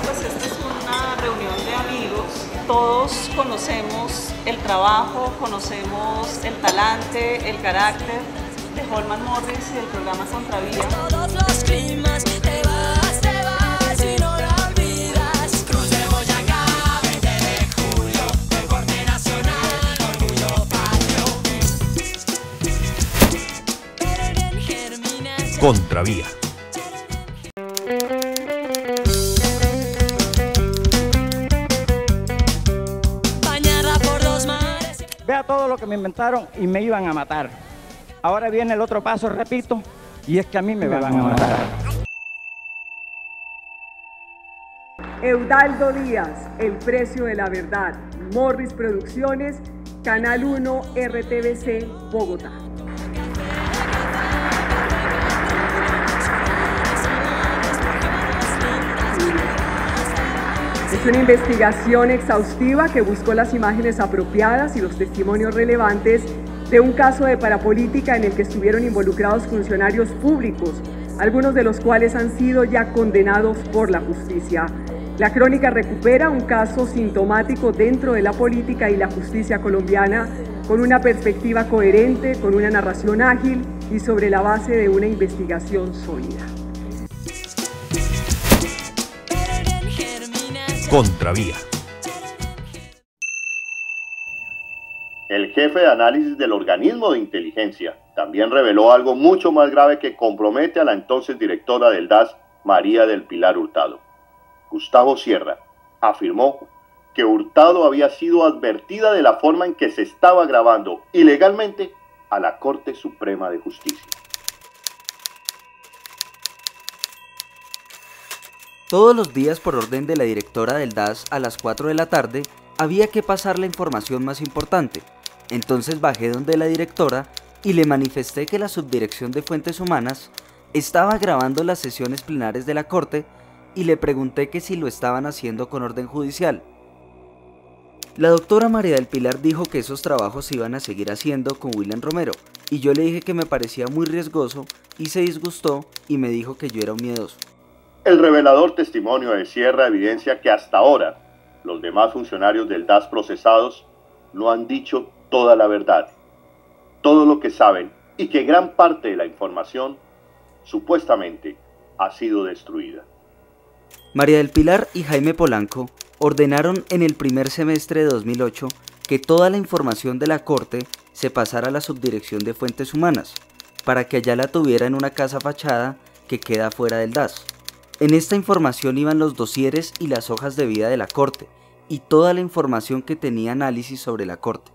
Pues esta es una reunión de amigos. Todos conocemos el trabajo, conocemos el talante, el carácter de Holman Morris y del programa Contravía. Todos los climas, te vas y no la olvidas. Cruz de Boyacá, 20 de julio, deporte nacional, orgullo patrio. Contravía. Bañada por dos mares. Vea todo lo que me inventaron y me iban a matar. Ahora viene el otro paso, repito, y es que a mí me van a matar. Eudaldo Díaz, El precio de la verdad, Morris Producciones, Canal 1, RTBC, Bogotá. Es una investigación exhaustiva que buscó las imágenes apropiadas y los testimonios relevantes de un caso de parapolítica en el que estuvieron involucrados funcionarios públicos, algunos de los cuales han sido ya condenados por la justicia. La crónica recupera un caso sintomático dentro de la política y la justicia colombiana, con una perspectiva coherente, con una narración ágil y sobre la base de una investigación sólida. Contravía. El jefe de análisis del organismo de inteligencia también reveló algo mucho más grave que compromete a la entonces directora del DAS, María del Pilar Hurtado. Gustavo Sierra afirmó que Hurtado había sido advertida de la forma en que se estaba grabando ilegalmente a la Corte Suprema de Justicia. Todos los días, por orden de la directora del DAS, a las 4 de la tarde, había que pasar la información más importante. Entonces bajé donde la directora y le manifesté que la Subdirección de Fuentes Humanas estaba grabando las sesiones plenarias de la Corte y le pregunté que si lo estaban haciendo con orden judicial. La doctora María del Pilar dijo que esos trabajos se iban a seguir haciendo con William Romero, y yo le dije que me parecía muy riesgoso y se disgustó y me dijo que yo era un miedoso. El revelador testimonio de Sierra evidencia que hasta ahora los demás funcionarios del DAS procesados no han dicho toda la verdad, todo lo que saben, y que gran parte de la información supuestamente ha sido destruida. María del Pilar y Jaime Polanco ordenaron en el primer semestre de 2008 que toda la información de la Corte se pasara a la Subdirección de Fuentes Humanas, para que allá la tuviera en una casa fachada que queda fuera del DAS. En esta información iban los dosieres y las hojas de vida de la Corte, y toda la información que tenía análisis sobre la Corte.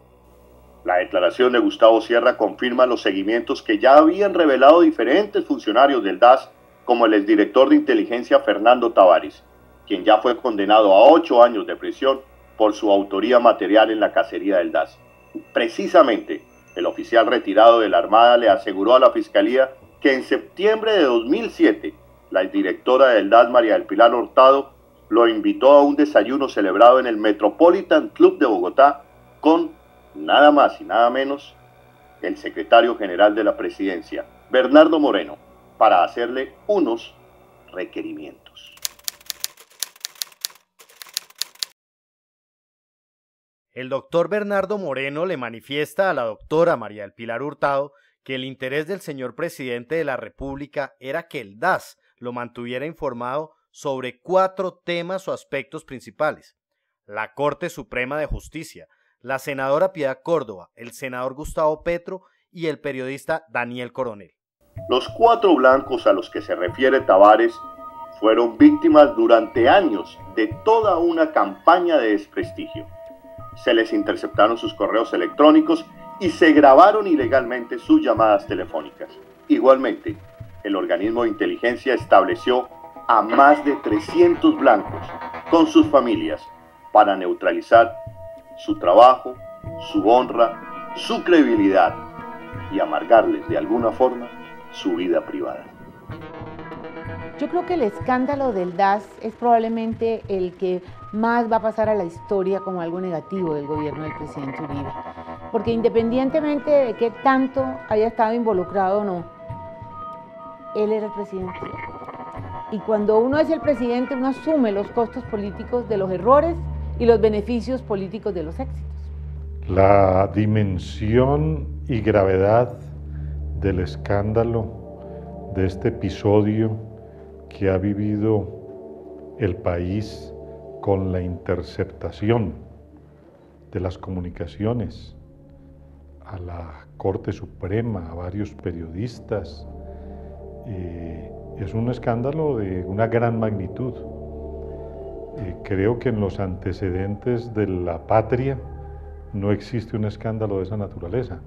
La declaración de Gustavo Sierra confirma los seguimientos que ya habían revelado diferentes funcionarios del DAS, como el exdirector de inteligencia Fernando Tavares, quien ya fue condenado a 8 años de prisión por su autoría material en la cacería del DAS. Precisamente, el oficial retirado de la Armada le aseguró a la Fiscalía que en septiembre de 2007, la exdirectora del DAS, María del Pilar Hurtado, lo invitó a un desayuno celebrado en el Metropolitan Club de Bogotá con nada más y nada menos el secretario general de la Presidencia, Bernardo Moreno, para hacerle unos requerimientos. El doctor Bernardo Moreno le manifiesta a la doctora María del Pilar Hurtado que el interés del señor presidente de la República era que el DAS lo mantuviera informado sobre 4 temas o aspectos principales: la Corte Suprema de Justicia, la senadora Piedad Córdoba, el senador Gustavo Petro y el periodista Daniel Coronel. Los 4 blancos a los que se refiere Tavares fueron víctimas durante años de toda una campaña de desprestigio. Se les interceptaron sus correos electrónicos y se grabaron ilegalmente sus llamadas telefónicas. Igualmente, el organismo de inteligencia estableció a más de 300 blancos con sus familias para neutralizar su trabajo, su honra, su credibilidad y amargarles de alguna forma su vida privada. Yo creo que el escándalo del DAS es probablemente el que más va a pasar a la historia como algo negativo del gobierno del presidente Uribe. porque independientemente de qué tanto haya estado involucrado o no, él era el presidente. Y cuando uno es el presidente, uno asume los costos políticos de los errores y los beneficios políticos de los éxitos. La dimensión y gravedad del escándalo de este episodio que ha vivido el país con la interceptación de las comunicaciones a la Corte Suprema, a varios periodistas, es un escándalo de una gran magnitud. Creo que en los antecedentes de la patria no existe un escándalo de esa naturaleza.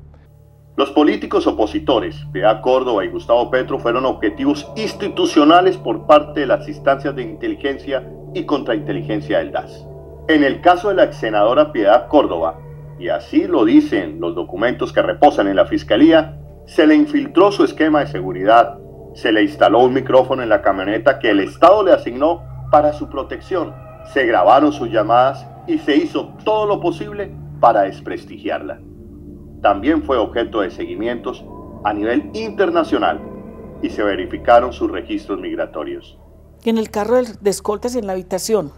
Los políticos opositores, Piedad Córdoba y Gustavo Petro, fueron objetivos institucionales por parte de las instancias de inteligencia y contrainteligencia del DAS. En el caso de la ex senadora Piedad Córdoba, y así lo dicen los documentos que reposan en la Fiscalía, se le infiltró su esquema de seguridad, se le instaló un micrófono en la camioneta que el Estado le asignó para su protección, se grabaron sus llamadas y se hizo todo lo posible para desprestigiarla. También fue objeto de seguimientos a nivel internacional y se verificaron sus registros migratorios. En el carro de escoltas y en la habitación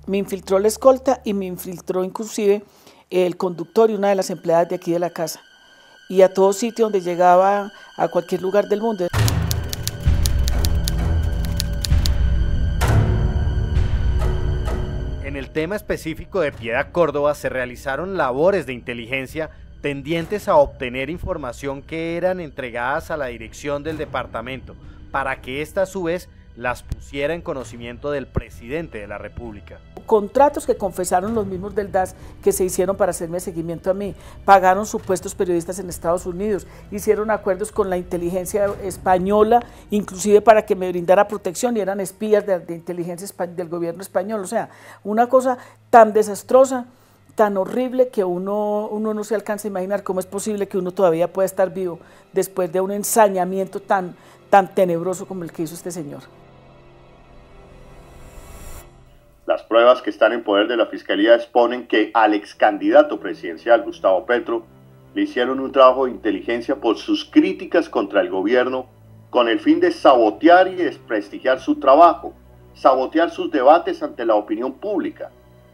me infiltró la escolta y me infiltró inclusive el conductor y una de las empleadas de aquí de la casa, y a todo sitio donde llegaba, a cualquier lugar del mundo. En el tema específico de Piedad Córdoba se realizaron labores de inteligencia tendientes a obtener información que eran entregadas a la dirección del departamento, para que ésta a su vez las pusiera en conocimiento del presidente de la República. Contratos que confesaron los mismos del DAS que se hicieron para hacerme seguimiento a mí, pagaron supuestos periodistas en Estados Unidos, hicieron acuerdos con la inteligencia española, inclusive para que me brindara protección, y eran espías de inteligencia del gobierno español. O sea, una cosa tan desastrosa, tan horrible, que uno no se alcanza a imaginar cómo es posible que uno todavía pueda estar vivo después de un ensañamiento tan tenebroso como el que hizo este señor. Las pruebas que están en poder de la Fiscalía exponen que al ex candidato presidencial Gustavo Petro le hicieron un trabajo de inteligencia por sus críticas contra el gobierno con el fin de sabotear y desprestigiar su trabajo, sabotear sus debates ante la opinión pública.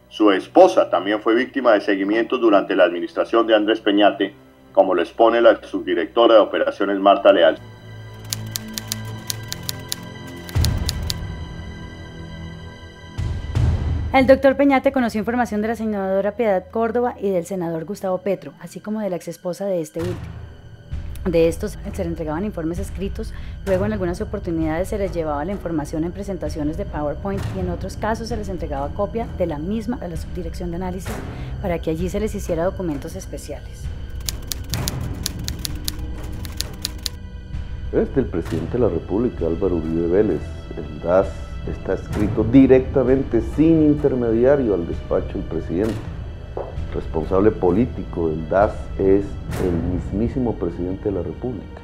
Su esposa también fue víctima de seguimientos durante la administración de Andrés Peñate, como lo expone la subdirectora de operaciones Marta Leal. El doctor Peñate conoció información de la senadora Piedad Córdoba y del senador Gustavo Petro, así como de la exesposa de este último. De estos se le entregaban informes escritos, luego en algunas oportunidades se les llevaba la información en presentaciones de PowerPoint y en otros casos se les entregaba copia de la misma a la subdirección de análisis para que allí se les hiciera documentos especiales. Es del presidente de la República, Álvaro Uribe Vélez. El DAS está escrito directamente, sin intermediario, al despacho del presidente. El responsable político del DAS es el mismísimo presidente de la República.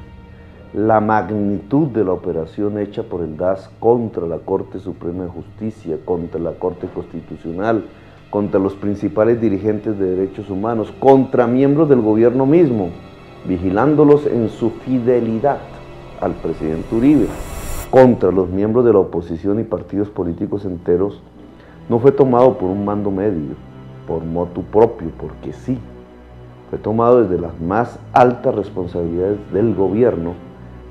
La magnitud de la operación hecha por el DAS contra la Corte Suprema de Justicia, contra la Corte Constitucional, contra los principales dirigentes de derechos humanos, contra miembros del gobierno mismo, vigilándolos en su fidelidad al presidente Uribe, contra los miembros de la oposición y partidos políticos enteros, no fue tomado por un mando medio, por motu propio, porque sí, fue tomado desde las más altas responsabilidades del gobierno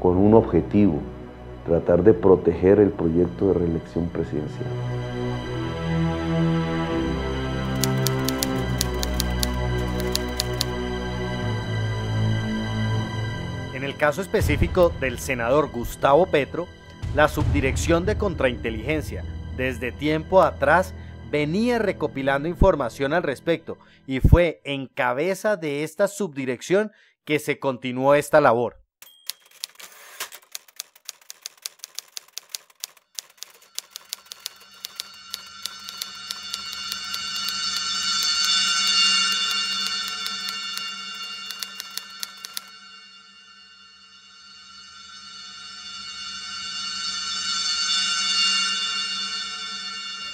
con un objetivo: tratar de proteger el proyecto de reelección presidencial. En el caso específico del senador Gustavo Petro, la Subdirección de Contrainteligencia, desde tiempo atrás, venía recopilando información al respecto y fue en cabeza de esta subdirección que se continuó esta labor.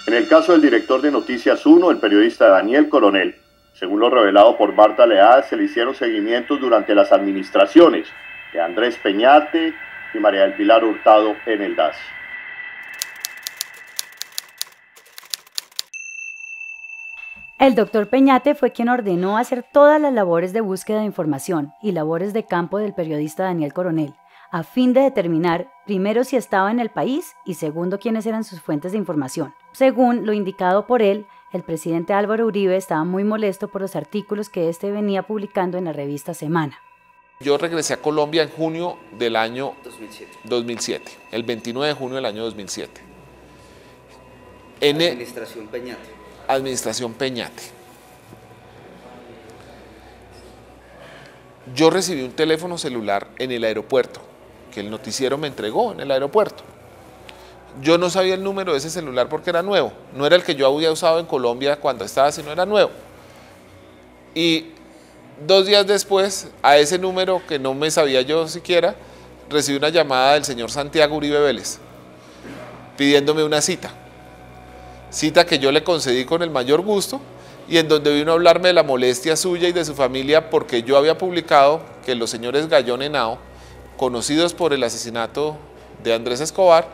En el caso del director de Noticias 1, el periodista Daniel Coronel, Según lo revelado por Marta Leal, se le hicieron seguimientos durante las administraciones de Andrés Peñate y María del Pilar Hurtado en el DAS. El doctor Peñate fue quien ordenó hacer todas las labores de búsqueda de información y labores de campo del periodista Daniel Coronel, a fin de determinar, primero, si estaba en el país y segundo, quiénes eran sus fuentes de información. Según lo indicado por él, el presidente Álvaro Uribe estaba muy molesto por los artículos que éste venía publicando en la revista Semana. Yo regresé a Colombia en junio del año 2007, el 29 de junio del año 2007. Administración Peñate. Administración Peñate. Yo recibí un teléfono celular en el aeropuerto, que el noticiero me entregó en el aeropuerto. Yo no sabía el número de ese celular porque era nuevo, no era el que yo había usado en Colombia cuando estaba, sino era nuevo. Y 2 días después, a ese número que no me sabía yo siquiera, recibí una llamada del señor Santiago Uribe Vélez, pidiéndome una cita que yo le concedí con el mayor gusto y en donde vino a hablarme de la molestia suya y de su familia porque yo había publicado que los señores Gallón Henao, conocidos por el asesinato de Andrés Escobar,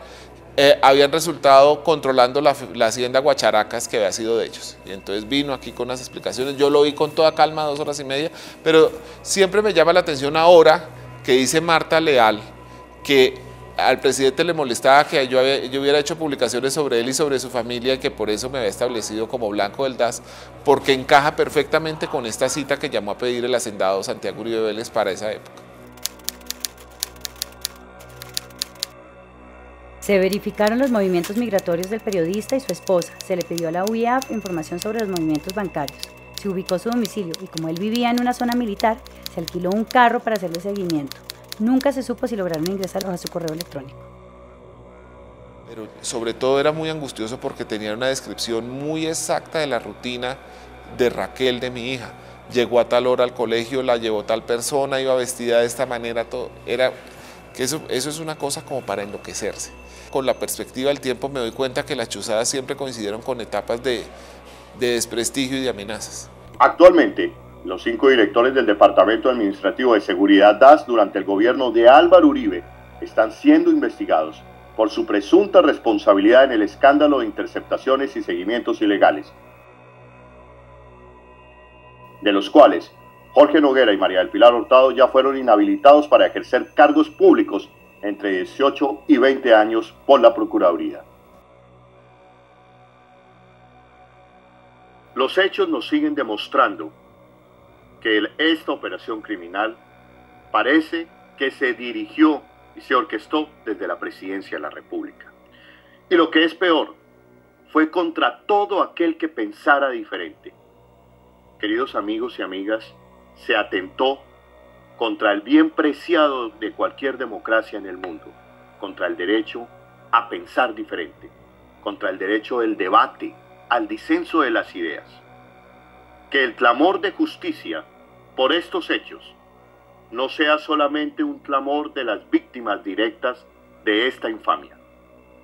habían resultado controlando la hacienda Guacharacas, que había sido de ellos. Y entonces vino aquí con unas explicaciones, yo lo vi con toda calma, 2 horas y media, pero siempre me llama la atención ahora que dice Marta Leal que al presidente le molestaba que yo hubiera hecho publicaciones sobre él y sobre su familia y que por eso me había establecido como blanco del DAS, porque encaja perfectamente con esta cita que llamó a pedir el hacendado Santiago Uribe Vélez para esa época. Se verificaron los movimientos migratorios del periodista y su esposa. Se le pidió a la UIAF información sobre los movimientos bancarios. Se ubicó su domicilio y como él vivía en una zona militar, se alquiló un carro para hacerle seguimiento. Nunca se supo si lograron ingresar a su correo electrónico. Pero sobre todo era muy angustioso porque tenía una descripción muy exacta de la rutina de Raquel, de mi hija. Llegó a tal hora al colegio, la llevó tal persona, iba vestida de esta manera, todo. Eso es una cosa como para enloquecerse. Con la perspectiva del tiempo me doy cuenta que las chuzadas siempre coincidieron con etapas de desprestigio y de amenazas. Actualmente, los 5 directores del Departamento Administrativo de Seguridad DAS durante el gobierno de Álvaro Uribe están siendo investigados por su presunta responsabilidad en el escándalo de interceptaciones y seguimientos ilegales, de los cuales Jorge Noguera y María del Pilar Hurtado ya fueron inhabilitados para ejercer cargos públicos entre 18 y 20 años por la Procuraduría. Los hechos nos siguen demostrando que esta operación criminal parece que se dirigió y se orquestó desde la Presidencia de la República. Y lo que es peor, fue contra todo aquel que pensara diferente. Queridos amigos y amigas, se atentó contra el bien preciado de cualquier democracia en el mundo, contra el derecho a pensar diferente, contra el derecho del debate, al disenso de las ideas. Que el clamor de justicia por estos hechos no sea solamente un clamor de las víctimas directas de esta infamia.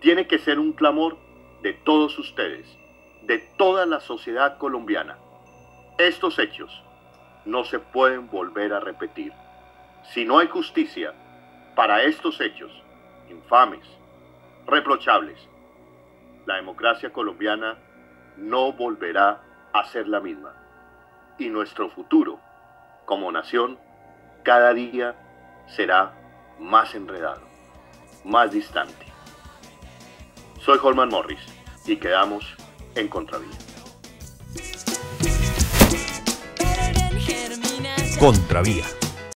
Tiene que ser un clamor de todos ustedes, de toda la sociedad colombiana. Estos hechos no se pueden volver a repetir. Si no hay justicia para estos hechos infames, reprochables, la democracia colombiana no volverá a ser la misma. Y nuestro futuro como nación cada día será más enredado, más distante. Soy Holman Morris y quedamos en Contravía. Contravía.